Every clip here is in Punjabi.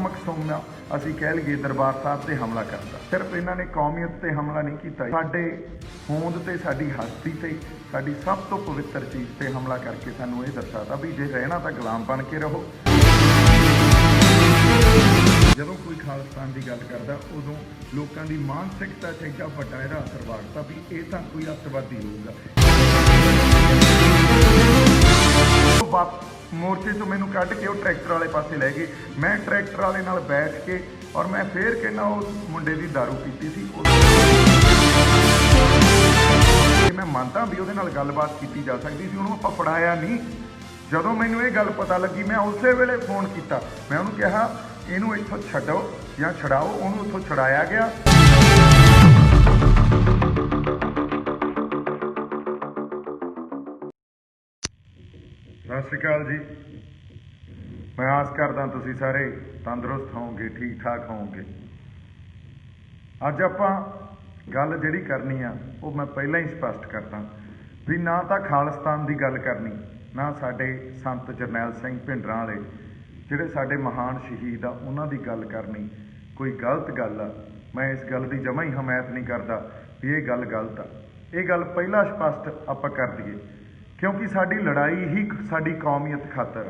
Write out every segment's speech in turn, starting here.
नामक सौम्या ਅਸੀਂ कह लीए दरबार साहब से हमला करता। सिर्फ इन्होंने कौमीयत से हमला नहीं किया, साडे होंद ते साडी हस्ती ते साडी सब तो पवित्र चीज़ से हमला करके सानू ये दस्सा भी जे रहना तो गुलाम बन के रहो। जदों कोई खालिस्तान की गल करता उदों लोगों की मानसिकता च एडा वड्डा इहदा असर वाड़ता भी ये तो कोई अतवादी होगा। मोर्चे तो मैनू कढ़ के वो ट्रैक्टर वाले पासे लै गए, मैं ट्रैक्टर वाले नाल बैठ के और मैं फिर कहना उस मुंडे की दारू पीती सी। मैं मानता भी वो गलबात की जा सकती थी, उन्होंने आपां फड़ाया नहीं। जदों मैनू ये गल पता लगी मैं उस वेले फोन किया, मैं उन्होंने कहा इनू इत्थों छड्डो या छड़ाओ, उन्होंने उत्थों छड़ाया गया। सत श्री अकाल जी, मैं आस करदा तुसीं सारे तंदुरुस्त होवोगे, ठीक ठाक होवोगे। अज आपां गल जिहड़ी करनी आ वो मैं पहलां ही स्पष्ट करदा भी ना तो खालिस्तान की गल करनी, ना साडे संत जरनैल सिंह भिंडरां वाले जिहड़े साडे महान शहीद आ उन्हां दी गल करनी कोई गलत गल आ। मैं इस गल की जमा ही हमायत नहीं करता भी ये गल गलत आ। ये गल पहला स्पष्ट आपां कर दईए, क्योंकि साडी लड़ाई ही साडी कौमीयत खातर,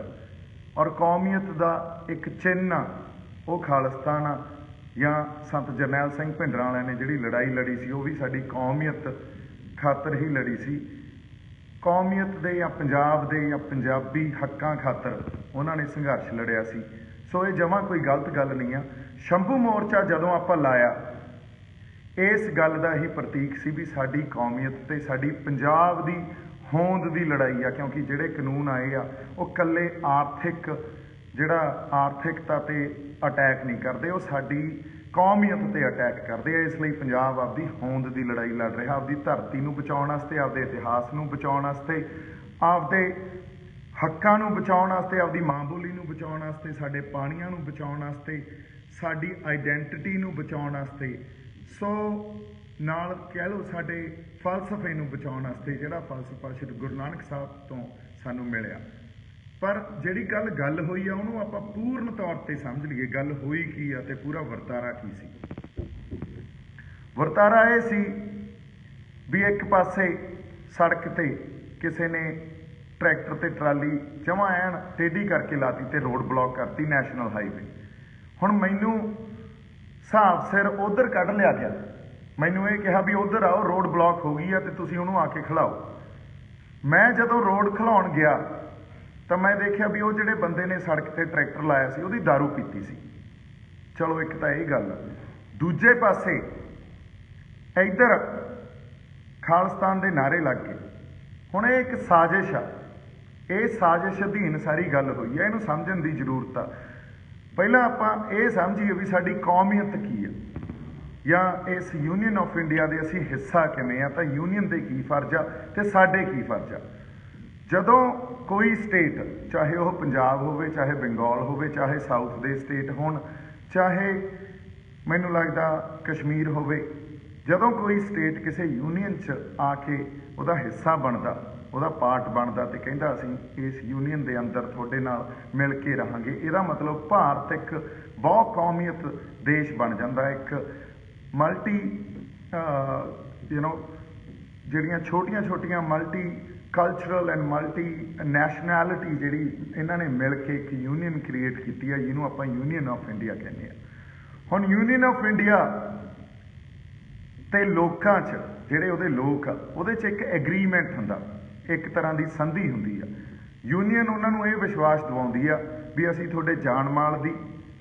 और कौमीयत का एक चिन्ह वो खालिस्तान आ। या संत जरनैल सिंह भिंडरां वालियां ने जिहड़ी लड़ाई लड़ी सी वो भी साडी कौमीयत खातर ही लड़ी सी। कौमीयत दे या पंजाब दे या पंजाबी हक्कां खातर उन्होंने संघर्ष लड़िया सी। सो ये जमा कोई गलत गल नहीं आ। शंभू मोर्चा जदों आपां लाया इस गल का ही प्रतीक सी भी साडी कौमीयत ते साडी पंजाब दी होंद की लड़ाई आ, क्योंकि जिहड़े कानून आए आ वो कल्ले आर्थिक जिहड़ा आर्थिकता ते अटैक नहीं करते, वो साडी कौमीयत ते अटैक करते हैं। इसलिए पंजाब आपदी होंद की लड़ाई लड़ रहा, आपदी धरती नूं बचाउण वास्ते, आपदे इतिहास नूं बचाउण वास्ते, आपदे हक्कां नूं बचाउण वास्ते, आपदी मां बोली नूं बचाउण वास्ते, साडे पाणीआं नूं बचाउण वास्ते, साडी आइडेंटिटी नूं बचाउण वास्ते। सो नाल कह लो साडे फलसफे नूं बचाउण वास्ते जिहड़ा फलसफा श्री गुरु नानक साहब तो सानूं मिलिया। पर जिहड़ी गल होई आ उहनूं आपां पूर्ण तौर ते समझ लईए गल होई की आ ते पूरा वरतारा की सी। वरतारा ये सी भी एक पासे सड़क ते किसी ने ट्रैक्टर ते ट्राली जमा ऐन टेढ़ी करके लाती ते रोड ब्लॉक करती नैशनल हाईवे। हुण मैनू हिसाब सिर उधर कढ़ लिया गया, मैनू ये कहा भी उधर आओ रोड ब्लॉक हो गई है तो तुसीं उहनूं आके खिलाओ। मैं जदों रोड खिलाउण गया तो मैं देखा भी वो जिहड़े बंदे ने सड़क ते ट्रैक्टर लाया सी उहदी दारू पीती सी। चलो एक तो यही गल, दूजे पासे इधर खालिस्तान के नारे लग गए। हुण ये एक साजिश आ, ये साजिश अधीन सारी गल हुई है, इहनूं समझण की जरूरत आ। पहलां आपां ये समझीए भी साडी कौमीयत की है या इस यूनीयन ऑफ इंडिया के असी हिस्सा किवें आ, तो यूनीयन के की फर्ज आ ते साडे की फर्ज आ। जदों कोई स्टेट चाहे वह पंजाब होवे, चाहे बंगाल होवे, चाहे साउथ दे स्टेट होण, चाहे मैनूं लगदा कश्मीर होवे, जदों कोई स्टेट किसी यूनीयन च आके उहदा हिस्सा बनदा, उहदा पार्ट बनदा ते कहंदा असीं इस यूनीयन दे अंदर तुहाडे नाल मिल के रहांगे, इहदा मतलब भारत एक बहु कौमीयत देश बन जांदा। एक मल्टी ਜਿਹੜੀਆਂ ਛੋਟੀਆਂ ਛੋਟੀਆਂ multi cultural and multi nationality जिहड़ी इन्हां ने मिल के एक यूनीयन क्रिएट की है, जिन्हों आपां यूनीयन ऑफ इंडिया कहने आ। हुण यूनीयन ऑफ इंडिया ते लोकां च जिहड़े उहदे लोक आ उहदे च एक एग्रीमेंट हुंदा, एक तरह की संधि हुंदी आ। यूनीयन उन्हां नूं इह विश्वास दिवाउंदी आ भी असीं तुहाडे जान माल दी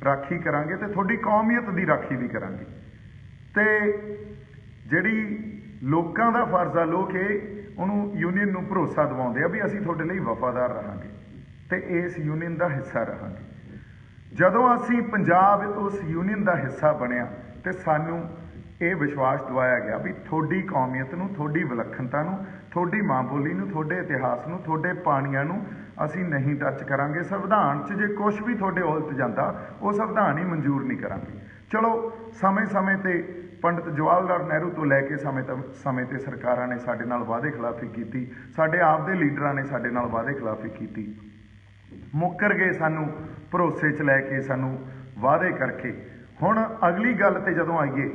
राखी करांगे ते तुहाडी कौमीयत दी राखी भी करांगे। ते जिहड़ी लोकां दा फर्ज आ, लोक ये उन्होंने यूनीयन नूं भरोसा दिवाउंदे आ भी असीं तुहाडे लई वफादार रहांगे ते इस यूनीयन का हिस्सा रहांगे। जदों असीं पंजाब उस यूनीयन का हिस्सा बनिया तो सानूं ये विश्वास दिवाया गया भी तुहाडी कौमीयत नूं, तुहाडी विलखणता नूं, तुहाडी मां बोली नूं, तुहाडे इतिहास नूं, तुहाडे पाणीआं नूं असीं नहीं टच करांगे। संविधान च जे कुछ भी तुहाडे उलट जांदा वो संविधान ही मंजूर नहीं करांगे। चलो समय समय ते पंडित जवाहर लाल नेहरू तो लैके समय ते सरकारां ने साडे नाल वादे खिलाफी की, साडे आप दे लीडरां ने साडे नाल वादे खिलाफी की, मुकर गए, सानू भरोसे च लैके सानू वादे करके। हुण अगली गल ते जदों आईए,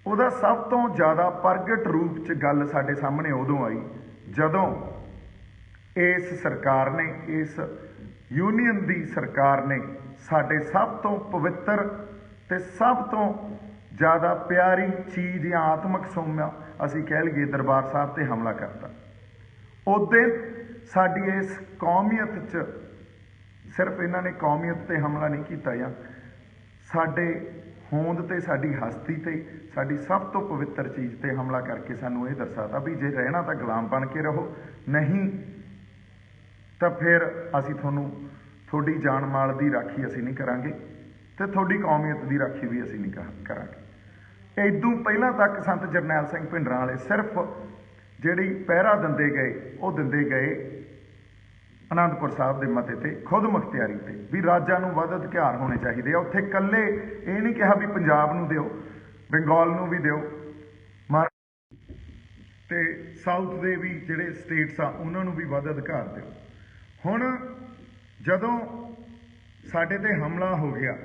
ਉਹਦਾ ਸਭ ਤੋਂ ਜ਼ਿਆਦਾ ਪ੍ਰਗਟ ਰੂਪ 'ਚ ਗੱਲ ਸਾਡੇ ਸਾਹਮਣੇ ਉਦੋਂ ਆਈ ਜਦੋਂ ਇਸ ਸਰਕਾਰ ਨੇ, ਇਸ ਯੂਨੀਅਨ ਦੀ ਸਰਕਾਰ ਨੇ ਸਾਡੇ ਸਭ ਤੋਂ ਪਵਿੱਤਰ ਤੇ ਸਭ ਤੋਂ ਜ਼ਿਆਦਾ ਪਿਆਰੀ ਚੀਜ਼ ਜਾਂ ਆਤਮਿਕ ਸੋਮਾ ਅਸੀਂ ਕਹਿ ਲਈਏ ਦਰਬਾਰ ਸਾਹਿਬ 'ਤੇ ਹਮਲਾ ਕਰਤਾ। ਉਹਦੇ ਸਾਡੀ ਇਸ ਕੌਮੀਅਤ 'ਚ ਸਿਰਫ ਇਹਨਾਂ ਨੇ ਕੌਮੀਅਤ 'ਤੇ ਹਮਲਾ ਨਹੀਂ ਕੀਤਾ ਜਾਂ ਸਾਡੇ ਹੋਂਦ ਤੇ ਸਾਡੀ ਹਸਤੀ ਤੇ ਸਾਡੀ ਸਭ ਤੋਂ ਪਵਿੱਤਰ ਚੀਜ਼ ਤੇ ਹਮਲਾ ਕਰਕੇ ਸਾਨੂੰ ਇਹ ਦਰਸਾਤਾ ਵੀ ਜੇ ਰਹਿਣਾ ਤਾਂ ਗੁਲਾਮ ਬਣ ਕੇ ਰਹੋ, ਨਹੀਂ ਤਾਂ ਫਿਰ ਅਸੀਂ ਤੁਹਾਡੀ ਜਾਨ ਮਾਲ ਦੀ ਰਾਖੀ ਅਸੀਂ ਨਹੀਂ ਕਰਾਂਗੇ ਤੇ ਤੁਹਾਡੀ ਕੌਮੀਅਤ ਦੀ ਰਾਖੀ ਵੀ ਅਸੀਂ ਨਹੀਂ ਕਰਾਂਗੇ। ਇਦੋਂ ਪਹਿਲਾਂ ਤੱਕ ਸੰਤ ਜਰਨੈਲ ਸਿੰਘ ਭਿੰਡਰਾਂ ਵਾਲੇ ਸਿਰਫ ਜਿਹੜੀ ਪਹਿਰਾ ਦਿੰਦੇ ਗਏ ਉਹ ਦਿੰਦੇ ਗਏ ਅਨੰਦਪੁਰ ਸਾਹਿਬ ਦੇ ਮਤੇ ਤੇ ਖੁਦ ਮੁਖਤਿਆਰੀ ਤੇ ਵੀ ਰਾਜਾਂ ਨੂੰ ਵੱਧ ਅਧਿਕਾਰ ਹੋਣੇ ਚਾਹੀਦੇ ਆ। ਉੱਥੇ ਇਕੱਲੇ ਇਹ ਨਹੀਂ ਕਿਹਾ ਵੀ ਪੰਜਾਬ ਨੂੰ ਦਿਓ, ਬੰਗਾਲ ਨੂੰ ਵੀ ਦਿਓ, ਤੇ ਸਾਊਥ ਦੇ ਵੀ ਜਿਹੜੇ ਸਟੇਟਸ ਆ ਉਹਨਾਂ ਨੂੰ ਵੀ ਵੱਧ ਅਧਿਕਾਰ ਦਿਓ। ਹੁਣ ਜਦੋਂ ਸਾਡੇ ਤੇ ਹਮਲਾ ਹੋ ਗਿਆ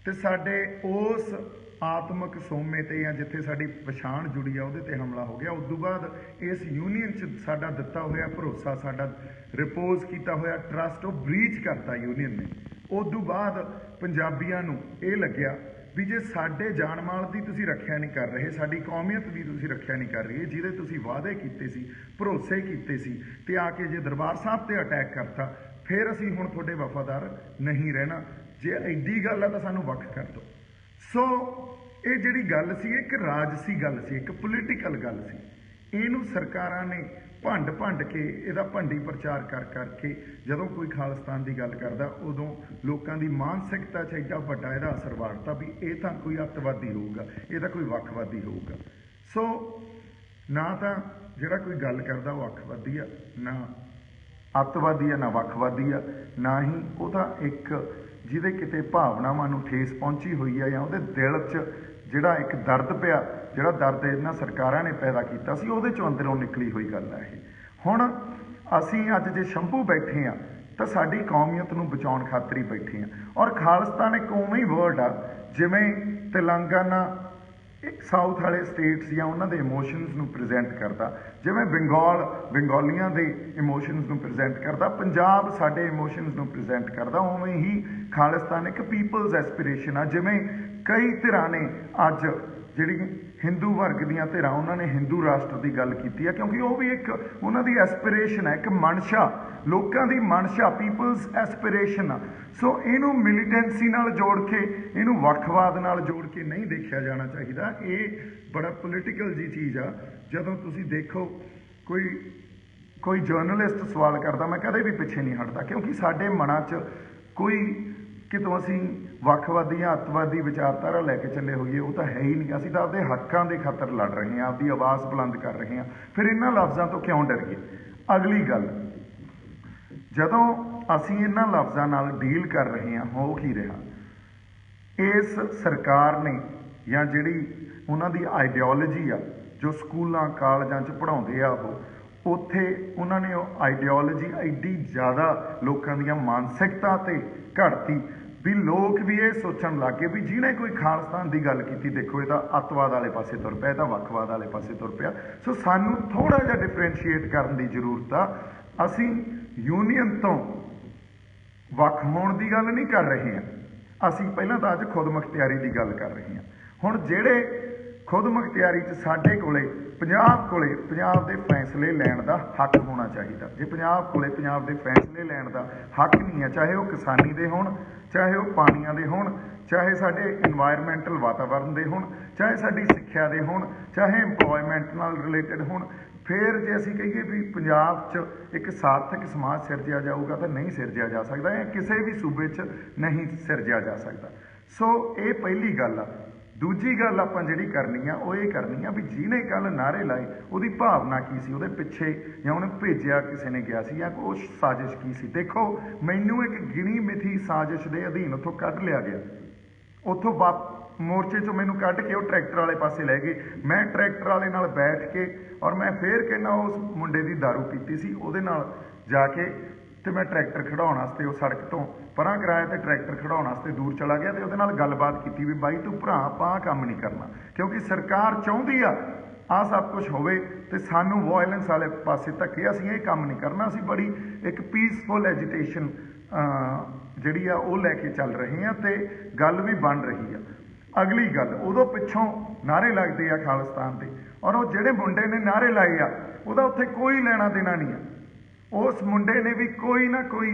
ਤੇ ਸਾਡੇ ਉਸ ਆਤਮਿਕ ਸੋਮੇ ਤੇ ਜਾਂ ਜਿੱਥੇ ਸਾਡੀ ਪਛਾਣ ਜੁੜੀ ਆ ਉਹਦੇ ਤੇ ਹਮਲਾ ਹੋ ਗਿਆ, ਉਸ ਤੋਂ ਬਾਅਦ ਇਸ ਯੂਨੀਅਨ 'ਚ ਸਾਡਾ ਦਿੱਤਾ ਹੋਇਆ ਭਰੋਸਾ, ਸਾਡਾ ਰਿਪੋਜ਼ ਕੀਤਾ ਹੋਇਆ ਟਰਸਟ ਉਹ ਬ੍ਰੀਚ ਕਰਤਾ ਯੂਨੀਅਨ ਨੇ। ਉਸ ਤੋਂ ਬਾਅਦ ਪੰਜਾਬੀਆਂ ਨੂੰ ਇਹ ਲੱਗਿਆ ਵੀ ਜੇ ਸਾਡੇ ਜਾਨ ਮਾਲ ਦੀ ਤੁਸੀਂ ਰੱਖਿਆ ਨਹੀਂ ਕਰ ਰਹੇ, ਸਾਡੀ ਕੌਮੀਅਤ ਦੀ ਤੁਸੀਂ ਰੱਖਿਆ ਨਹੀਂ ਕਰ ਰਹੇ, ਜਿਹਦੇ ਤੁਸੀਂ ਵਾਅਦੇ ਕੀਤੇ ਸੀ, ਭਰੋਸੇ ਕੀਤੇ ਸੀ, ਤੇ ਆ ਕੇ ਜੇ ਦਰਬਾਰ ਸਾਹਿਬ ਤੇ ਅਟੈਕ ਕਰਤਾ, ਫਿਰ ਅਸੀਂ ਹੁਣ ਤੁਹਾਡੇ ਵਫਾਦਾਰ ਨਹੀਂ ਰਹਿਣਾ। ਜੇ ਐਡੀ ਗੱਲ ਆ ਤਾਂ ਸਾਨੂੰ ਵੱਖ ਕਰ ਦਿਓ। ਸੋ ਇਹ ਜਿਹੜੀ ਗੱਲ ਸੀ, ਇੱਕ ਰਾਜਸੀ ਗੱਲ ਸੀ, ਇੱਕ ਪੋਲੀਟੀਕਲ ਗੱਲ ਸੀ। ਇਹਨੂੰ ਸਰਕਾਰਾਂ ਨੇ ਭੰਡ ਕੇ ਇਹਦਾ ਭੰਡੀ ਪ੍ਰਚਾਰ ਕਰ ਕਰਕੇ ਜਦੋਂ ਕੋਈ ਖਾਲਿਸਤਾਨ ਦੀ ਗੱਲ ਕਰਦਾ ਉਦੋਂ ਲੋਕਾਂ ਦੀ ਮਾਨਸਿਕਤਾ 'ਚ ਐਡਾ ਵੱਡਾ ਇਹਦਾ ਅਸਰ ਵਾੜਤਾ ਵੀ ਇਹ ਤਾਂ ਕੋਈ ਅੱਤਵਾਦੀ ਹੋਊਗਾ, ਇਹ ਤਾਂ ਕੋਈ ਵੱਖਵਾਦੀ ਹੋਊਗਾ। ਸੋ ਨਾ ਤਾਂ ਜਿਹੜਾ ਕੋਈ ਗੱਲ ਕਰਦਾ ਉਹ ਅੱਖਵਾਦੀ ਆ, ਨਾ ਅੱਤਵਾਦੀ ਆ, ਨਾ ਵੱਖਵਾਦੀ ਆ, ਨਾ ਹੀ ਉਹ ਤਾਂ ਇੱਕ ਜਿਹਦੇ ਕਿਤੇ ਭਾਵਨਾਵਾਂ ਨੂੰ ਠੇਸ ਪਹੁੰਚੀ ਹੋਈ ਆ ਜਾਂ ਉਹਦੇ ਦਿਲ 'ਚ ਜਿਹੜਾ ਇੱਕ ਦਰਦ ਪਿਆ, ਜਿਹੜਾ ਦਰਦ ਇਹਨਾਂ ਸਰਕਾਰਾਂ ਨੇ ਪੈਦਾ ਕੀਤਾ ਸੀ, ਉਹਦੇ 'ਚੋਂ ਅੰਦਰੋਂ ਨਿਕਲੀ ਹੋਈ ਗੱਲ ਹੈ ਇਹ। ਹੁਣ ਅਸੀਂ ਅੱਜ ਜੇ ਸ਼ੰਭੂ ਬੈਠੇ ਆ ਤਾਂ ਸਾਡੀ ਕੌਮੀਅਤ ਨੂੰ ਬਚਾਉਣ ਖਾਤਰ ਹੀ ਬੈਠੇ ਆ। ਔਰ ਖਾਲਿਸਤਾਨ ਇੱਕ ਉਵੇਂ ਹੀ ਵਰਡ ਆ ਜਿਵੇਂ ਤੇਲੰਗਾਨਾ ਸਾਊਥ ਵਾਲੇ ਸਟੇਟਸ ਜਾਂ ਉਹਨਾਂ ਦੇ ਇਮੋਸ਼ਨਸ ਨੂੰ ਪ੍ਰੈਜ਼ੈਂਟ ਕਰਦਾ, ਜਿਵੇਂ ਬੰਗਾਲੀਆਂ ਦੇ ਇਮੋਸ਼ਨਸ ਨੂੰ ਪ੍ਰੈਜ਼ੈਂਟ ਕਰਦਾ, ਪੰਜਾਬ ਸਾਡੇ ਇਮੋਸ਼ਨਸ ਨੂੰ ਪ੍ਰੈਜ਼ੈਂਟ ਕਰਦਾ, ਉਵੇਂ ਹੀ ਖਾਲਿਸਤਾਨ ਇੱਕ ਪੀਪਲਸ ਐਸਪੀਰੇਸ਼ਨ ਆ। ਜਿਵੇਂ ਕਈ ਧਿਰਾਂ ਨੇ ਅੱਜ ਜਿਹੜੀ ਹਿੰਦੂ ਵਰਗ ਦੀਆਂ ਧਿਰਾਂ ਉਹਨਾਂ ਨੇ ਹਿੰਦੂ ਰਾਸ਼ਟਰ ਦੀ ਗੱਲ ਕੀਤੀ ਹੈ, ਕਿਉਂਕਿ ਉਹ ਵੀ ਇੱਕ ਉਹਨਾਂ ਦੀ ਐਸਪੀਰੇਸ਼ਨ ਹੈ, ਇੱਕ ਮਨਸ਼ਾ, ਲੋਕਾਂ ਦੀ ਮਨਸ਼ਾ, ਪੀਪਲਸ ਐਸਪੀਰੇਸ਼ਨ ਆ। ਸੋ ਇਹਨੂੰ ਮਿਲੀਟੈਂਸੀ ਨਾਲ ਜੋੜ ਕੇ, ਇਹਨੂੰ ਵੱਖਵਾਦ ਨਾਲ ਜੋੜ ਕੇ ਨਹੀਂ ਦੇਖਿਆ ਜਾਣਾ ਚਾਹੀਦਾ। ਇਹ ਬੜਾ ਪੋਲੀਟੀਕਲ ਜੀ ਚੀਜ਼ ਆ। ਜਦੋਂ ਤੁਸੀਂ ਦੇਖੋ ਕੋਈ ਜਰਨਲਿਸਟ ਸਵਾਲ ਕਰਦਾ, ਮੈਂ ਕਦੇ ਵੀ ਪਿੱਛੇ ਨਹੀਂ ਹਟਦਾ, ਕਿਉਂਕਿ ਸਾਡੇ ਮਨਾਂ 'ਚ ਕੋਈ ਕਿਤੋਂ ਅਸੀਂ ਵੱਖਵਾਦੀ ਜਾਂ ਅੱਤਵਾਦੀ ਵਿਚਾਰਧਾਰਾ ਲੈ ਕੇ ਚੱਲੇ ਹੋਈਏ, ਉਹ ਤਾਂ ਹੈ ਹੀ ਨਹੀਂ। ਅਸੀਂ ਤਾਂ ਆਪਦੇ ਹੱਕਾਂ ਦੇ ਖਾਤਰ ਲੜ ਰਹੇ ਹਾਂ, ਆਪਦੀ ਆਵਾਜ਼ ਬੁਲੰਦ ਕਰ ਰਹੇ ਹਾਂ, ਫਿਰ ਇਹਨਾਂ ਲਫ਼ਜ਼ਾਂ ਤੋਂ ਕਿਉਂ ਡਰੀਏ। ਅਗਲੀ ਗੱਲ, ਜਦੋਂ ਅਸੀਂ ਇਹਨਾਂ ਲਫ਼ਜ਼ਾਂ ਨਾਲ ਡੀਲ ਕਰ ਰਹੇ ਹਾਂ, ਹੋ ਕੀ ਰਿਹਾ, ਇਸ ਸਰਕਾਰ ਨੇ ਜਾਂ ਜਿਹੜੀ ਉਹਨਾਂ ਦੀ ਆਈਡੀਓਲੋਜੀ ਆ, ਜੋ ਸਕੂਲਾਂ ਕਾਲਜਾਂ 'ਚ ਪੜ੍ਹਾਉਂਦੇ ਆ, ਉੱਥੇ ਉਹਨਾਂ ਨੇ ਉਹ ਆਈਡੀਓਲੋਜੀ ਐਡੀ ਜ਼ਿਆਦਾ ਲੋਕਾਂ ਦੀਆਂ ਮਾਨਸਿਕਤਾ 'ਤੇ ਘੜਤੀ ਵੀ ਲੋਕ ਵੀ ਇਹ ਸੋਚਣ ਲੱਗ ਗਏ ਵੀ ਜਿਹਨੇ ਕੋਈ ਖਾਲਿਸਤਾਨ ਦੀ ਗੱਲ ਕੀਤੀ, ਦੇਖੋ ਇਹ ਤਾਂ ਅੱਤਵਾਦ ਵਾਲੇ ਪਾਸੇ ਤੁਰ ਪਿਆ, ਇਹ ਤਾਂ ਵੱਖਵਾਦ ਵਾਲੇ ਪਾਸੇ ਤੁਰ ਪਿਆ। ਸੋ ਸਾਨੂੰ ਥੋੜ੍ਹਾ ਜਿਹਾ ਡਿਫਰੈਂਸ਼ੀਏਟ ਕਰਨ ਦੀ ਜ਼ਰੂਰਤ ਆ। ਅਸੀਂ ਯੂਨੀਅਨ ਤੋਂ ਵੱਖ ਹੋਣ ਦੀ ਗੱਲ ਨਹੀਂ ਕਰ ਰਹੇ ਹਾਂ, ਅਸੀਂ ਪਹਿਲਾਂ ਤਾਂ ਅੱਜ ਖੁਦ ਮੁਖਤਿਆਰੀ ਦੀ ਗੱਲ ਕਰ ਰਹੇ ਹਾਂ। ਹੁਣ ਜਿਹੜੇ ਖੁਦ ਮੁਖਤਿਆਰੀ 'ਚ ਸਾਡੇ ਕੋਲੇ ਪੰਜਾਬ ਦੇ ਫੈਸਲੇ ਲੈਣ ਦਾ ਹੱਕ ਹੋਣਾ ਚਾਹੀਦਾ। ਜੇ ਪੰਜਾਬ ਕੋਲੇ ਪੰਜਾਬ ਦੇ ਫੈਸਲੇ ਲੈਣ ਦਾ ਹੱਕ ਨਹੀਂ ਹੈ, ਚਾਹੇ ਉਹ ਕਿਸਾਨੀ ਦੇ ਹੋਣ, ਚਾਹੇ ਉਹ ਪਾਣੀਆਂ ਦੇ ਹੋਣ, ਚਾਹੇ ਸਾਡੇ ਇਨਵਾਇਰਮੈਂਟਲ ਵਾਤਾਵਰਨ ਦੇ ਹੋਣ, ਚਾਹੇ ਸਾਡੀ ਸਿੱਖਿਆ ਦੇ ਹੋਣ, ਚਾਹੇ ਇੰਪਲੋਇਮੈਂਟ ਨਾਲ ਰਿਲੇਟਡ ਹੋਣ, ਫਿਰ ਜੇ ਅਸੀਂ ਕਹੀਏ ਵੀ ਪੰਜਾਬ 'ਚ ਇੱਕ ਸਾਰਥਕ ਸਮਾਜ ਸਿਰਜਿਆ ਜਾਊਗਾ ਤਾਂ ਨਹੀਂ ਸਿਰਜਿਆ ਜਾ ਸਕਦਾ, ਜਾਂ ਕਿਸੇ ਵੀ ਸੂਬੇ 'ਚ ਨਹੀਂ ਸਿਰਜਿਆ ਜਾ ਸਕਦਾ। ਸੋ ਇਹ ਪਹਿਲੀ ਗੱਲ ਆ। ਦੂਜੀ ਗੱਲ ਆਪਾਂ ਜਿਹੜੀ ਕਰਨੀ ਆ ਉਹ ਇਹ ਕਰਨੀ ਆ ਵੀ ਜਿਹਨੇ ਕੱਲ੍ਹ ਨਾਅਰੇ ਲਾਏ ਉਹਦੀ ਭਾਵਨਾ ਕੀ ਸੀ, ਉਹਦੇ ਪਿੱਛੇ ਜਾਂ ਉਹਨੇ ਭੇਜਿਆ ਕਿਸੇ ਨੇ ਗਿਆ ਸੀ, ਜਾਂ ਉਹ ਸਾਜ਼ਿਸ਼ ਕੀ ਸੀ। ਦੇਖੋ, ਮੈਨੂੰ ਇੱਕ ਗਿਣੀ ਮਿਥੀ ਸਾਜ਼ਿਸ਼ ਦੇ ਅਧੀਨ ਉੱਥੋਂ ਕੱਢ ਲਿਆ ਗਿਆ, ਉੱਥੋਂ ਮੋਰਚੇ 'ਚੋਂ ਮੈਨੂੰ ਕੱਢ ਕੇ ਉਹ ਟਰੈਕਟਰ ਵਾਲੇ ਪਾਸੇ ਲੈ ਗਏ। ਮੈਂ ਟਰੈਕਟਰ ਵਾਲੇ ਨਾਲ ਬੈਠ ਕੇ, ਔਰ ਮੈਂ ਫੇਰ ਕਹਿੰਦਾ ਉਸ ਮੁੰਡੇ ਦੀ ਦਾਰੂ ਪੀਤੀ ਸੀ, ਉਹਦੇ ਨਾਲ ਜਾ ਕੇ ਤੇ ਮੈਂ ਟਰੈਕਟਰ ਖੜਾਉਣ ਵਾਸਤੇ ਉਹ ਸੜਕ ਤੋਂ ਪਰਾਂ ਕਿਰਾਏ ਤੇ ਟਰੈਕਟਰ ਖੜਾਉਣ ਵਾਸਤੇ ਦੂਰ ਚਲਾ ਗਿਆ ਤੇ ਉਹਦੇ ਨਾਲ ਗੱਲਬਾਤ ਕੀਤੀ ਵੀ ਬਾਈ ਤੂੰ ਭਰਾ ਆਪਾਂ ਆਹ ਕੰਮ ਨਹੀਂ ਕਰਨਾ, ਕਿਉਂਕਿ ਸਰਕਾਰ ਚਾਹੁੰਦੀ ਆ ਆਹ ਸਭ ਕੁਝ ਹੋਵੇ ਤੇ ਸਾਨੂੰ ਵਾਇਲੈਂਸ ਵਾਲੇ ਪਾਸੇ ਧੱਕੇ, ਅਸੀਂ ਇਹ ਕੰਮ ਨਹੀਂ ਕਰਨਾ। ਅਸੀਂ ਬੜੀ ਇੱਕ ਪੀਸਫੁਲ ਐਜੀਟੇਸ਼ਨ ਜਿਹੜੀ ਆ ਉਹ ਲੈ ਕੇ ਚੱਲ ਰਹੇ ਹਾਂ ਤੇ ਗੱਲ ਵੀ ਬਣ ਰਹੀ ਆ। ਅਗਲੀ ਗੱਲ, ਉਦੋਂ ਪਿੱਛੋਂ ਨਾਅਰੇ ਲੱਗਦੇ ਆ ਖਾਲਿਸਤਾਨ ਦੇ, ਔਰ ਉਹ ਜਿਹੜੇ ਮੁੰਡੇ ਨੇ ਨਾਅਰੇ ਲਾਏ ਆ ਉਹਦਾ ਉੱਥੇ ਕੋਈ ਲੈਣਾ ਦੇਣਾ ਨਹੀਂ ਆ। ਉਸ ਮੁੰਡੇ ਨੇ ਵੀ ਕੋਈ ਨਾ ਕੋਈ,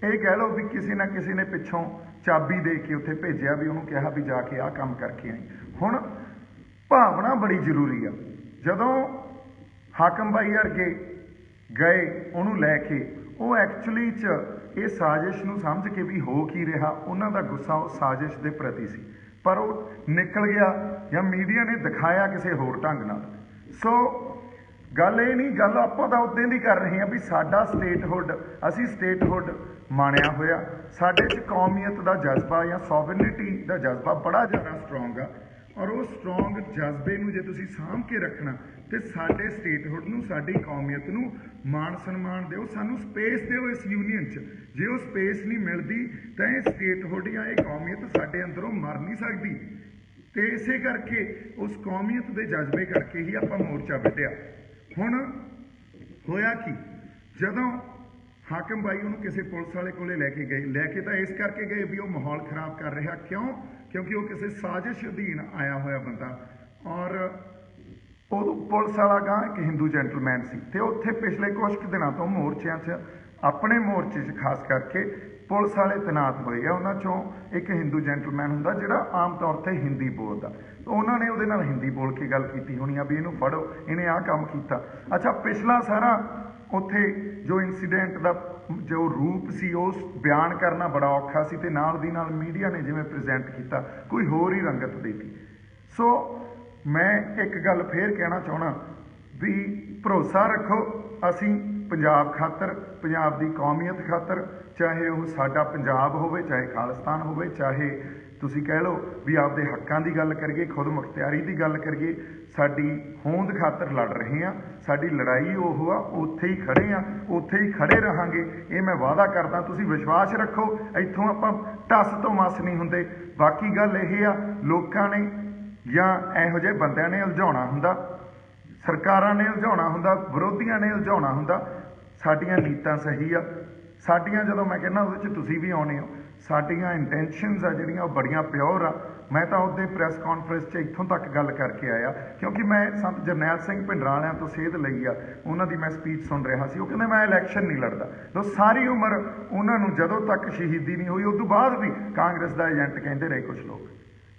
ਇਹ ਕਹਿ ਲਓ ਵੀ ਕਿਸੇ ਨਾ ਕਿਸੇ ਨੇ ਪਿੱਛੋਂ ਚਾਬੀ ਦੇ ਕੇ ਉੱਥੇ ਭੇਜਿਆ, ਵੀ ਉਹਨੂੰ ਕਿਹਾ ਵੀ ਜਾ ਕੇ ਆਹ ਕੰਮ ਕਰਕੇ ਆਈ। ਹੁਣ ਭਾਵਨਾ ਬੜੀ ਜ਼ਰੂਰੀ ਆ। ਜਦੋਂ ਹਾਕਮ ਬਾਈ ਵਰਗੇ ਗਏ ਉਹਨੂੰ ਲੈ ਕੇ, ਉਹ ਐਕਚੁਅਲੀ 'ਚ ਇਹ ਸਾਜ਼ਿਸ਼ ਨੂੰ ਸਮਝ ਕੇ ਵੀ ਹੋ ਕੀ ਰਿਹਾ, ਉਹਨਾਂ ਦਾ ਗੁੱਸਾ ਉਸ ਸਾਜ਼ਿਸ਼ ਦੇ ਪ੍ਰਤੀ ਸੀ, ਪਰ ਉਹ ਨਿਕਲ ਗਿਆ ਜਾਂ ਮੀਡੀਆ ਨੇ ਦਿਖਾਇਆ ਕਿਸੇ ਹੋਰ ਢੰਗ ਨਾਲ। ਸੋ ਗੱਲ ਇਹ ਨਹੀਂ, ਗੱਲ ਆਪਾਂ ਤਾਂ ਉੱਦਾਂ ਦੀ ਕਰ ਰਹੇ ਹਾਂ ਵੀ ਸਾਡਾ ਸਟੇਟਹੁੱਡ, ਅਸੀਂ ਸਟੇਟਹੁੱਡ ਮਾਣਿਆ ਹੋਇਆ, ਸਾਡੇ 'ਚ ਕੌਮੀਅਤ ਦਾ ਜਜ਼ਬਾ ਜਾਂ ਸੋਵਰਨਿਟੀ ਦਾ ਜਜ਼ਬਾ ਬੜਾ ਜ਼ਿਆਦਾ ਸਟਰੋਂਗ ਆ। ਔਰ ਉਹ ਸਟਰੋਂਗ ਜਜ਼ਬੇ ਨੂੰ ਜੇ ਤੁਸੀਂ ਸਾਂਭ ਕੇ ਰੱਖਣਾ ਤੇ ਸਾਡੇ ਸਟੇਟਹੁੱਡ ਨੂੰ, ਸਾਡੀ ਕੌਮੀਅਤ ਨੂੰ ਮਾਣ ਸਨਮਾਨ ਦਿਓ, ਸਾਨੂੰ ਸਪੇਸ ਦਿਓ ਇਸ ਯੂਨੀਅਨ 'ਚ। ਜੇ ਉਹ ਸਪੇਸ ਨਹੀਂ ਮਿਲਦੀ ਤਾਂ ਇਹ ਸਟੇਟਹੁੱਡ ਜਾਂ ਇਹ ਕੌਮੀਅਤ ਸਾਡੇ ਅੰਦਰੋਂ ਮਰ ਨਹੀਂ ਸਕਦੀ। ਤੇ ਇਸੇ ਕਰਕੇ ਉਸ ਕੌਮੀਅਤ ਦੇ ਜਜ਼ਬੇ ਕਰਕੇ ਹੀ ਆਪਾਂ ਮੋਰਚਾ ਵਿੱਢਿਆ। ਹੁਣ ਹੋਇਆ ਕੀ, ਜਦੋਂ ਹਾਕਮ ਬਾਈ ਉਹਨੂੰ ਕਿਸੇ ਪੁਲਿਸ ਵਾਲੇ ਕੋਲੇ ਲੈ ਕੇ ਗਏ, ਲੈ ਕੇ ਤਾਂ ਇਸ ਕਰਕੇ ਗਏ ਵੀ ਉਹ ਮਾਹੌਲ ਖਰਾਬ ਕਰ ਰਿਹਾ, ਕਿਉਂ? ਕਿਉਂਕਿ ਉਹ ਕਿਸੇ ਸਾਜ਼ਿਸ਼ ਅਧੀਨ ਆਇਆ ਹੋਇਆ ਬੰਦਾ, ਔਰ ਉਹ ਪੁਲਿਸ ਵਾਲਾ ਗਾਂ ਇੱਕ ਹਿੰਦੂ ਜੈਂਟਲਮੈਨ ਸੀ। ਤੇ ਉੱਥੇ ਪਿਛਲੇ ਕੁਝ ਕੁ ਦਿਨਾਂ ਤੋਂ ਮੋਰਚਿਆਂ 'ਚ, ਆਪਣੇ ਮੋਰਚੇ 'ਚ ਖਾਸ ਕਰਕੇ ਪੁਲਿਸ ਵਾਲੇ ਤੈਨਾਤ ਹੋਏ ਆ। ਉਹਨਾਂ 'ਚੋਂ ਇੱਕ ਹਿੰਦੂ ਜੈਂਟਲਮੈਨ ਹੁੰਦਾ ਜਿਹੜਾ ਆਮ ਤੌਰ 'ਤੇ ਹਿੰਦੀ ਬੋਲਦਾ, ਉਹਨਾਂ ਨੇ ਉਹਦੇ ਨਾਲ ਹਿੰਦੀ ਬੋਲ ਕੇ ਗੱਲ ਕੀਤੀ ਹੋਣੀ ਆ ਵੀ ਇਹਨੂੰ ਫੜੋ, ਇਹਨੇ ਆਹ ਕੰਮ ਕੀਤਾ। ਅੱਛਾ, ਪਿਛਲਾ ਸਾਰਾ ਉੱਥੇ ਜੋ ਇਨਸੀਡੈਂਟ ਦਾ ਜੋ ਰੂਪ ਸੀ ਉਸ ਬਿਆਨ ਕਰਨਾ ਬੜਾ ਔਖਾ ਸੀ, ਤੇ ਨਾਲ ਦੀ ਨਾਲ ਮੀਡੀਆ ਨੇ ਜਿਵੇਂ ਪ੍ਰੈਜ਼ੈਂਟ ਕੀਤਾ ਕੋਈ ਹੋਰ ਹੀ ਰੰਗਤ ਦੇ ਦਿੱਤੀ। ਸੋ ਮੈਂ ਇੱਕ ਗੱਲ ਫੇਰ ਕਹਿਣਾ ਚਾਹੁੰਦਾ ਵੀ ਭਰੋਸਾ ਰੱਖੋ, ਅਸੀਂ ਪੰਜਾਬ ਖਾਤਰ, ਪੰਜਾਬ ਦੀ ਕੌਮੀਅਤ ਖਾਤਰ, ਚਾਹੇ ਉਹ ਸਾਡਾ ਪੰਜਾਬ ਹੋਵੇ, ਚਾਹੇ ਖਾਲਿਸਤਾਨ ਹੋਵੇ, ਚਾਹੇ ਤੁਸੀਂ ਕਹਿ ਲਓ ਵੀ ਆਪਦੇ ਹੱਕਾਂ ਦੀ ਗੱਲ ਕਰੀਏ, ਖੁਦ ਮੁਖਤਿਆਰੀ ਦੀ ਗੱਲ ਕਰੀਏ, ਸਾਡੀ ਹੋਂਦ ਖਾਤਰ ਲੜ ਰਹੇ ਹਾਂ। ਸਾਡੀ ਲੜਾਈ ਉਹ ਆ, ਉੱਥੇ ਹੀ ਖੜੇ ਹਾਂ, ਉੱਥੇ ਹੀ ਖੜੇ ਰਹਾਂਗੇ, ਇਹ ਮੈਂ ਵਾਅਦਾ ਕਰਦਾ। ਤੁਸੀਂ ਵਿਸ਼ਵਾਸ ਰੱਖੋ, ਇੱਥੋਂ ਆਪਾਂ ਟੱਸ ਤੋਂ ਮੱਸ ਨਹੀਂ ਹੁੰਦੇ। ਬਾਕੀ ਗੱਲ ਇਹ ਆ, ਲੋਕਾਂ ਨੇ ਜਾਂ ਇਹੋ ਜਿਹੇ ਬੰਦਿਆਂ ਨੇ ਉਲਝਾਉਣਾ ਹੁੰਦਾ, ਸਰਕਾਰਾਂ ਨੇ ਉਲਝਾਉਣਾ ਹੁੰਦਾ, ਵਿਰੋਧੀਆਂ ਨੇ ਉਲਝਾਉਣਾ ਹੁੰਦਾ। ਸਾਡੀਆਂ ਨੀਤਾਂ ਸਹੀ ਆ, ਸਾਡੀਆਂ, ਜਦੋਂ ਮੈਂ ਕਹਿੰਦਾ ਉਹਦੇ 'ਚ ਤੁਸੀਂ ਵੀ ਆਉਣੇ ਹੋ, ਸਾਡੀਆਂ ਇੰਟੈਂਸ਼ਨਸ ਆ ਜਿਹੜੀਆਂ ਉਹ ਬੜੀਆਂ ਪਿਓਰ ਆ। ਮੈਂ ਤਾਂ ਉਹਦੇ ਪ੍ਰੈਸ ਕਾਨਫਰੰਸ 'ਚ ਇੱਥੋਂ ਤੱਕ ਗੱਲ ਕਰਕੇ ਆਇਆ, ਕਿਉਂਕਿ ਮੈਂ ਸੰਤ ਜਰਨੈਲ ਸਿੰਘ ਭਿੰਡਰਾਂ ਵਾਲਿਆਂ ਤੋਂ ਸੇਧ ਲਈ ਆ, ਉਹਨਾਂ ਦੀ ਮੈਂ ਸਪੀਚ ਸੁਣ ਰਿਹਾ ਸੀ। ਉਹ ਕਹਿੰਦੇ ਮੈਂ ਇਲੈਕਸ਼ਨ ਨਹੀਂ ਲੜਦਾ। ਤਾਂ ਸਾਰੀ ਉਮਰ ਉਹਨਾਂ ਨੂੰ ਜਦੋਂ ਤੱਕ ਸ਼ਹੀਦੀ ਨਹੀਂ ਹੋਈ, ਉਸ ਤੋਂ ਬਾਅਦ ਵੀ ਕਾਂਗਰਸ ਦਾ ਏਜੰਟ ਕਹਿੰਦੇ ਰਹੇ ਕੁਛ ਲੋਕ,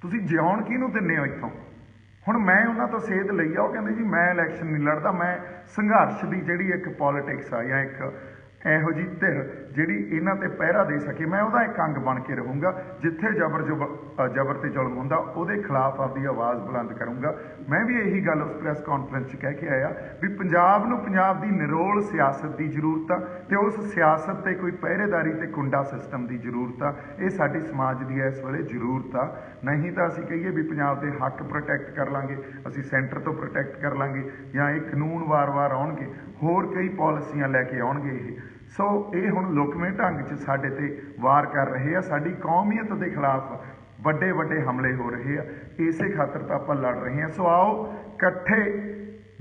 ਤੁਸੀਂ ਜਿਉਣ ਕਿਹਨੂੰ ਦਿੰਦੇ ਹੋ ਇੱਥੋਂ। ਹੁਣ ਮੈਂ ਉਹਨਾਂ ਤੋਂ ਸੇਧ ਲਈ ਆ, ਉਹ ਕਹਿੰਦੇ ਜੀ ਮੈਂ ਇਲੈਕਸ਼ਨ ਨਹੀਂ ਲੜਦਾ, ਮੈਂ ਸੰਘਰਸ਼ ਦੀ ਜਿਹੜੀ ਇੱਕ ਪੋਲੀਟਿਕਸ ਆ ਜਾਂ ਇੱਕ ਇਹੋ ਜਿਹੀ ਧਿਰ ਜਿਹੜੀ ਇਹਨਾਂ ਤੇ ਪਹਿਰਾ ਦੇ ਸਕੇ, ਮੈਂ ਉਹਦਾ ਇੱਕ ਅੰਗ ਬਣ ਕੇ ਰਹੂੰਗਾ। ਜਿੱਥੇ ਜ਼ਬਰ ਤੇ ਜ਼ੁਲਮ ਹੁੰਦਾ ਉਹਦੇ ਖਿਲਾਫ ਆਪਦੀ ਆਵਾਜ਼ ਬੁਲੰਦ ਕਰੂੰਗਾ। ਮੈਂ ਵੀ ਇਹੀ ਗੱਲ ਉਸ ਪ੍ਰੈਸ ਕਾਨਫਰੰਸ 'ਚ ਕਹਿ ਕੇ ਆਇਆ ਵੀ ਪੰਜਾਬ ਨੂੰ ਪੰਜਾਬ ਦੀ ਨਿਰੋਲ ਸਿਆਸਤ ਦੀ ਜ਼ਰੂਰਤ ਆ, ਤੇ ਉਸ ਸਿਆਸਤ 'ਤੇ ਕੋਈ ਪਹਿਰੇਦਾਰੀ ਤੇ ਕੁੰਡਾ ਸਿਸਟਮ ਦੀ ਜ਼ਰੂਰਤ ਆ। ਇਹ ਸਾਡੀ ਸਮਾਜ ਦੀ ਇਸ ਵੇਲੇ ਜ਼ਰੂਰਤ ਆ। ਨਹੀਂ ਤਾਂ ਅਸੀਂ ਕਹੀਏ ਵੀ ਪੰਜਾਬ ਦੇ ਹੱਕ ਪ੍ਰੋਟੈਕਟ ਕਰ ਲਾਂਗੇ, ਅਸੀਂ ਸੈਂਟਰ ਤੋਂ ਪ੍ਰੋਟੈਕਟ ਕਰ ਲਾਂਗੇ, ਜਾਂ ਇਹ ਕਾਨੂੰਨ ਵਾਰ-ਵਾਰ ਆਉਣਗੇ, ਹੋਰ ਕਈ ਪਾਲਿਸੀਆਂ ਲੈ ਕੇ ਆਉਣਗੇ ਇਹ। ਸੋ ਇਹ ਹੁਣ ਲੁਕਵੇਂ ਢੰਗ 'ਚ ਸਾਡੇ ਤੇ ਵਾਰ ਕਰ ਰਹੇ ਆ, ਸਾਡੀ ਕੌਮੀਅਤ ਦੇ ਖਿਲਾਫ ਵੱਡੇ ਵੱਡੇ ਹਮਲੇ ਹੋ ਰਹੇ ਆ। ਇਸੇ ਖਾਤਰ ਤਾਂ ਆਪਾਂ ਲੜ ਰਹੇ ਹਾਂ। ਸੋ ਆਓ ਇਕੱਠੇ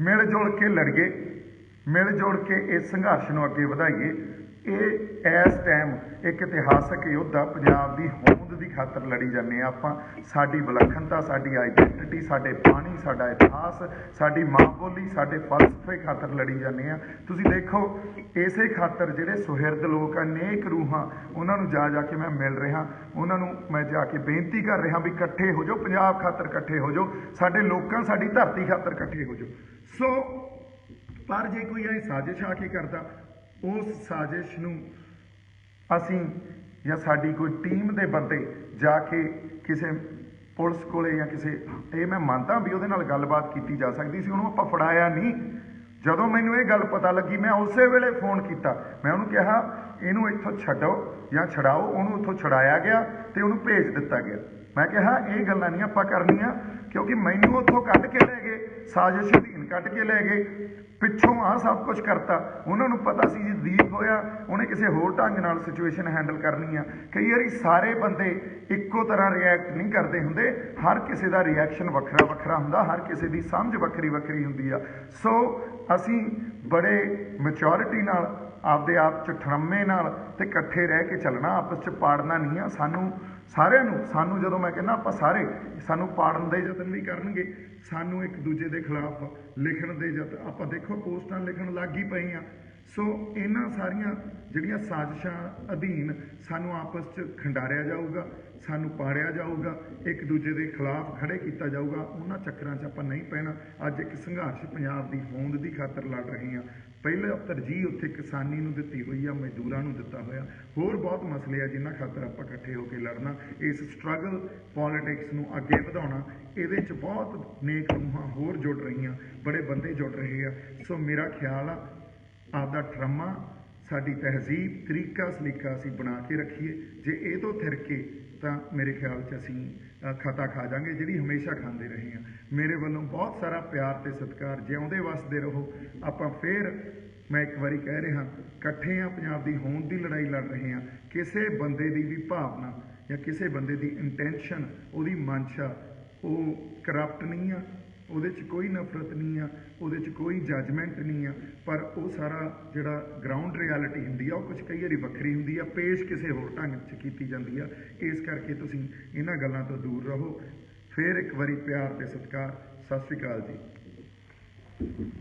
ਮਿਲ ਜੁਲ ਕੇ ਲੜੀਏ, ਮਿਲ ਜੁਲ ਕੇ ਇਸ ਸੰਘਰਸ਼ ਨੂੰ ਅੱਗੇ ਵਧਾਈਏ। ਇਹ ਇਸ ਟਾਈਮ ਇੱਕ ਇਤਿਹਾਸਕ ਯੁੱਧ ਆ, ਪੰਜਾਬ ਦੀ ਹੋਂਦ ਦੀ ਖਾਤਰ ਲੜੀ ਜਾਂਦੇ ਆ ਆਪਾਂ। ਸਾਡੀ ਵਿਲੱਖਣਤਾ, ਸਾਡੀ ਆਈਡੈਂਟਿਟੀ, ਸਾਡੇ ਪਾਣੀ, ਸਾਡਾ ਇਤਿਹਾਸ, ਸਾਡੀ ਮਾਂ ਬੋਲੀ, ਸਾਡੇ ਫਲਸਫੇ ਖਾਤਰ ਲੜੀ ਜਾਂਦੇ ਆ। ਤੁਸੀਂ ਦੇਖੋ, ਇਸੇ ਖਾਤਰ ਜਿਹੜੇ ਸੁਹਿਰਦ ਲੋਕ ਆ, ਨੇਕ ਰੂਹਾਂ, ਉਹਨਾਂ ਨੂੰ ਜਾ ਕੇ ਮੈਂ ਮਿਲ ਰਿਹਾ, ਉਹਨਾਂ ਨੂੰ ਮੈਂ ਜਾ ਕੇ ਬੇਨਤੀ ਕਰ ਰਿਹਾ ਵੀ ਇਕੱਠੇ ਹੋ ਜਾਓ, ਪੰਜਾਬ ਖਾਤਰ ਇਕੱਠੇ ਹੋ ਜਾਓ, ਸਾਡੇ ਲੋਕਾਂ, ਸਾਡੀ ਧਰਤੀ ਖਾਤਰ ਇਕੱਠੇ ਹੋ ਜਾਓ। ਸੋ ਪਰ ਜੇ ਕੋਈ ਇਹ ਸਾਜ਼ਿਸ਼ ਆ ਕੇ ਕਰਦਾ, ਉਸ ਸਾਜ਼ਿਸ਼ ਨੂੰ ਅਸੀਂ ਜਾਂ ਸਾਡੀ ਕੋਈ ਟੀਮ ਦੇ ਬੰਦੇ ਜਾ ਕੇ ਕਿਸੇ ਪੁਲਿਸ ਕੋਲੇ ਜਾਂ ਕਿਸੇ, ਇਹ ਮੈਂ ਮੰਨਦਾ ਵੀ ਉਹਦੇ ਨਾਲ ਗੱਲਬਾਤ ਕੀਤੀ ਜਾ ਸਕਦੀ ਸੀ, ਉਹਨੂੰ ਆਪਾਂ ਫੜਾਇਆ ਨਹੀਂ। ਜਦੋਂ ਮੈਨੂੰ ਇਹ ਗੱਲ ਪਤਾ ਲੱਗੀ, ਮੈਂ ਉਸੇ ਵੇਲੇ ਫੋਨ ਕੀਤਾ, ਮੈਂ ਉਹਨੂੰ ਕਿਹਾ ਇਹਨੂੰ ਇੱਥੋਂ ਛੱਡੋ ਜਾਂ ਛਡਾਓ। ਉਹਨੂੰ ਉੱਥੋਂ ਛਡਾਇਆ ਗਿਆ ਤੇ ਉਹਨੂੰ ਭੇਜ ਦਿੱਤਾ ਗਿਆ। ਮੈਂ ਕਿਹਾ ਇਹ ਗੱਲਾਂ ਨਹੀਂ ਆਪਾਂ ਕਰਨੀਆਂ, ਕਿਉਂਕਿ ਮੈਨੂੰ ਉੱਥੋਂ ਕੱਢ ਕੇ ਲੈ ਗਏ ਸਾਜ਼ਿਸ਼ ਅਧੀਨ ਅਧੀਨ ਕੱਢ ਕੇ ਲੈ ਗਏ, ਪਿੱਛੋਂ ਆਹ ਸਭ ਕੁਝ ਕਰਤਾ। ਉਹਨਾਂ ਨੂੰ ਪਤਾ ਸੀ ਜੀ ਦੀਪ ਹੋਇਆ ਉਹਨੇ ਕਿਸੇ ਹੋਰ ਢੰਗ ਨਾਲ ਸਿਚੁਏਸ਼ਨ ਹੈਂਡਲ ਕਰਨੀ ਆ। ਕਈ ਵਾਰੀ ਸਾਰੇ ਬੰਦੇ ਇੱਕੋ ਤਰ੍ਹਾਂ ਰਿਐਕਟ ਨਹੀਂ ਕਰਦੇ ਹੁੰਦੇ, ਹਰ ਕਿਸੇ ਦਾ ਰਿਐਕਸ਼ਨ ਵੱਖਰਾ ਵੱਖਰਾ ਹੁੰਦਾ, ਹਰ ਕਿਸੇ ਦੀ ਸਮਝ ਵੱਖਰੀ ਵੱਖਰੀ ਹੁੰਦੀ ਆ। ਸੋ ਅਸੀਂ ਬੜੇ ਮੈਚੋਰਿਟੀ ਨਾਲ, ਆਪਦੇ ਆਪ 'ਚ ਠਰੰਮੇ ਨਾਲ ਤੇ ਇਕੱਠੇ ਰਹਿ ਕੇ ਚੱਲਣਾ, ਆਪਸ 'ਚ ਪਾੜਨਾ ਨਹੀਂ ਆ। ਸਾਨੂੰ ਸਾਰਿਆਂ ਨੂੰ, ਸਾਨੂੰ ਜਦੋਂ ਮੈਂ ਕਹਿੰਦਾ ਆਪਾਂ ਸਾਰੇ, ਸਾਨੂੰ ਪਾੜਨ ਦੇ ਯਤਨ ਵੀ ਕਰਨਗੇ, ਸਾਨੂੰ ਇੱਕ ਦੂਜੇ ਦੇ ਖਿਲਾਫ ਲਿਖਣ ਦੇ ਯਤਨ, ਆਪਾਂ ਦੇਖੋ ਪੋਸਟਾਂ ਲਿਖਣ ਲੱਗ ਹੀ ਪਏ ਆ। ਸੋ ਇਹਨਾਂ ਸਾਰੀਆਂ ਜਿਹੜੀਆਂ ਸਾਜ਼ਿਸ਼ਾਂ ਅਧੀਨ ਸਾਨੂੰ ਆਪਸ 'ਚ ਖੰਡਾਰਿਆ ਜਾਊਗਾ, ਸਾਨੂੰ ਪਾੜਿਆ ਜਾਊਗਾ, ਇੱਕ ਦੂਜੇ ਦੇ ਖਿਲਾਫ ਖੜੇ ਕੀਤਾ ਜਾਊਗਾ। ਉਹਨਾਂ ਚੱਕਰਾਂ 'ਚ ਆਪਾਂ ਨਹੀਂ ਪੈਣਾ। ਅੱਜ ਇੱਕ ਸੰਘਰਸ਼ ਪੰਜਾਬ ਦੀ ਹੋਂਦ ਦੀ ਖਾਤਰ ਲੜ ਰਹੇ ਹਾਂ। ਪਹਿਲਾਂ ਤਰਜੀਹ ਉੱਥੇ ਕਿਸਾਨੀ ਨੂੰ ਦਿੱਤੀ ਹੋਈ ਆ, ਮਜ਼ਦੂਰਾਂ ਨੂੰ ਦਿੱਤਾ ਹੋਇਆ, ਹੋਰ ਬਹੁਤ ਮਸਲੇ ਆ ਜਿਨ੍ਹਾਂ ਖਾਤਰ ਆਪਾਂ ਇਕੱਠੇ ਹੋ ਕੇ ਲੜਨਾ। ਇਸ ਸਟਰਗਲ ਪੋਲੀਟਿਕਸ ਨੂੰ ਅੱਗੇ ਵਧਾਉਣਾ, ਇਹਦੇ 'ਚ ਬਹੁਤ ਨੇਕ ਰੂਹਾਂ ਹੋਰ ਜੁੜ ਰਹੀਆਂ, ਬੜੇ ਬੰਦੇ ਜੁੜ ਰਹੇ ਆ। ਸੋ ਮੇਰਾ ਖਿਆਲ ਆ ਆਪਦਾ ਠਰੰਮਾ, ਸਾਡੀ ਤਹਿਜ਼ੀਬ, ਤਰੀਕਾ ਸਲੀਕਾ ਅਸੀਂ ਬਣਾ ਕੇ ਰੱਖੀਏ। ਜੇ ਇਹ ਤੋਂ ਥਿਰਕੇ ਤਾਂ ਮੇਰੇ ਖਿਆਲ 'ਚ ਅਸੀਂ ਖਤਾ ਖਾ ਜਾਵਾਂਗੇ, ਜਿਹੜੀ ਹਮੇਸ਼ਾ ਖਾਂਦੇ ਰਹੇ ਹਾਂ। ਮੇਰੇ ਵੱਲੋਂ ਬਹੁਤ ਸਾਰਾ ਪਿਆਰ ਤੇ ਸਤਿਕਾਰ। ਜਿਉਂਦੇ ਵਸਦੇ ਰਹੋ। ਆਪਾਂ ਫੇਰ, ਮੈਂ ਇੱਕ ਵਾਰੀ ਕਹਿ ਰਿਹਾ, ਇਕੱਠੇ ਹਾਂ, ਪੰਜਾਬ ਦੀ ਹੋਂਦ ਦੀ ਲੜਾਈ ਲੜ ਰਹੇ ਹਾਂ। ਕਿਸੇ ਬੰਦੇ ਦੀ ਵੀ ਭਾਵਨਾ ਜਾਂ ਕਿਸੇ ਬੰਦੇ ਦੀ ਇੰਟੈਂਸ਼ਨ, ਉਹਦੀ ਮਨਸ਼ਾ, ਉਹ ਕਰਪਟ ਨਹੀਂ ਆ, ਉਹਦੇ 'ਚ ਕੋਈ ਨਫ਼ਰਤ ਨਹੀਂ ਆ, ਉਹਦੇ 'ਚ ਕੋਈ ਜੱਜਮੈਂਟ ਨਹੀਂ ਆ। ਪਰ ਉਹ ਸਾਰਾ ਜਿਹੜਾ ਗਰਾਊਂਡ ਰਿਐਲਿਟੀ ਹੁੰਦੀ ਆ, ਉਹ ਕੁਛ ਕਈ ਵਾਰੀ ਵੱਖਰੀ ਹੁੰਦੀ ਆ, ਪੇਸ਼ ਕਿਸੇ ਹੋਰ ਢੰਗ 'ਚ ਕੀਤੀ ਜਾਂਦੀ ਆ। ਇਸ ਕਰਕੇ ਤੁਸੀਂ ਇਹਨਾਂ ਗੱਲਾਂ ਤੋਂ ਦੂਰ ਰਹੋ। ਫੇਰ ਇੱਕ ਵਾਰੀ ਪਿਆਰ ਤੇ ਸਤਿਕਾਰ। ਸਤਿ ਸ਼੍ਰੀ ਅਕਾਲ ਜੀ।